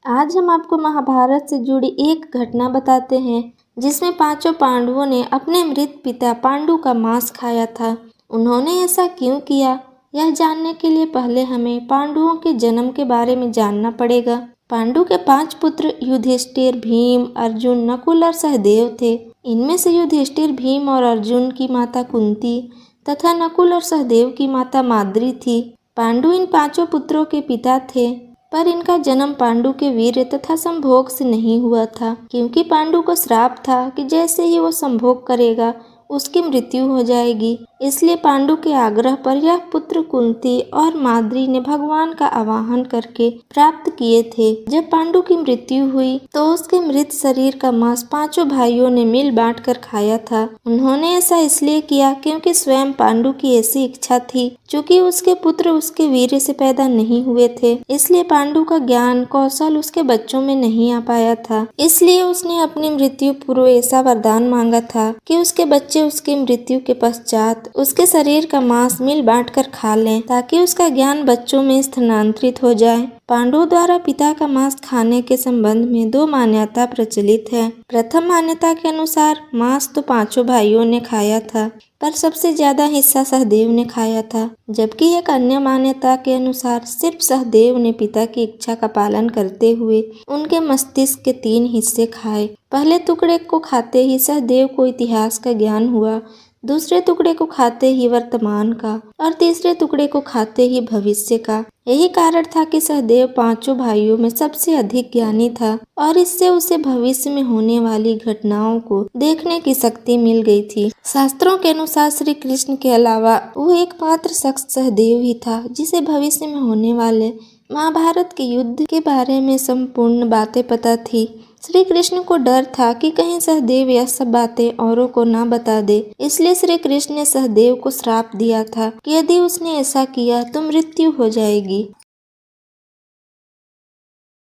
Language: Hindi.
आज हम आपको महाभारत से जुड़ी एक घटना बताते हैं जिसमें पांचों पांडवों ने अपने मृत पिता पांडु का मांस खाया था। उन्होंने ऐसा क्यों किया, यह जानने के लिए पहले हमें पांडवों के जन्म के बारे में जानना पड़ेगा। पांडु के 5 पुत्र युधिष्ठिर, भीम, अर्जुन, नकुल और सहदेव थे। इनमें से युधिष्ठिर, भीम और अर्जुन की माता कुंती तथा नकुल और सहदेव की माता माद्री थी। पांडु इन 5 पुत्रों के पिता थे, पर इनका जन्म पांडु के वीर्य तथा संभोग से नहीं हुआ था, क्योंकि पांडु को श्राप था कि जैसे ही वो संभोग करेगा उसकी मृत्यु हो जाएगी। इसलिए पांडु के आग्रह पर यह पुत्र कुंती और माद्री ने भगवान का आवाहन करके प्राप्त किए थे। जब पांडु की मृत्यु हुई तो उसके मृत शरीर का मांस 5 भाइयों ने मिल बांट कर खाया था। उन्होंने ऐसा इसलिए किया क्योंकि स्वयं पांडु की ऐसी इच्छा थी। चूँकि उसके पुत्र उसके वीर्य से पैदा नहीं हुए थे, इसलिए पांडु का ज्ञान कौशल उसके बच्चों में नहीं आ पाया था। इसलिए उसने अपनी मृत्यु पूर्व ऐसा वरदान मांगा था कि उसके बच्चे उसकी मृत्यु के पश्चात उसके शरीर का मांस मिल बांट कर खा लें, ताकि उसका ज्ञान बच्चों में स्थानांतरित हो जाए। पांडवों द्वारा पिता का मांस खाने के संबंध में 2 मान्यता प्रचलित है। प्रथम मान्यता के अनुसार मांस तो 5 भाइयों ने खाया था, पर सबसे ज्यादा हिस्सा सहदेव ने खाया था, जबकि एक अन्य मान्यता के अनुसार सिर्फ सहदेव ने पिता की इच्छा का पालन करते हुए उनके मस्तिष्क के 3 हिस्से खाए। पहले टुकड़े को खाते ही सहदेव को इतिहास का ज्ञान हुआ, दूसरे टुकड़े को खाते ही वर्तमान का और तीसरे टुकड़े को खाते ही भविष्य का। यही कारण था कि सहदेव 5 भाइयों में सबसे अधिक ज्ञानी था और इससे उसे भविष्य में होने वाली घटनाओं को देखने की शक्ति मिल गई थी। शास्त्रों के अनुसार श्री कृष्ण के अलावा वो एकमात्र शख्स सहदेव ही था जिसे भविष्य में होने वाले महाभारत के युद्ध के बारे में संपूर्ण बातें पता थी। श्री कृष्ण को डर था कि कहीं सहदेव यह सब बातें औरों को ना बता दे, इसलिए श्री कृष्ण ने सहदेव को श्राप दिया था कि यदि उसने ऐसा किया तो मृत्यु हो जाएगी।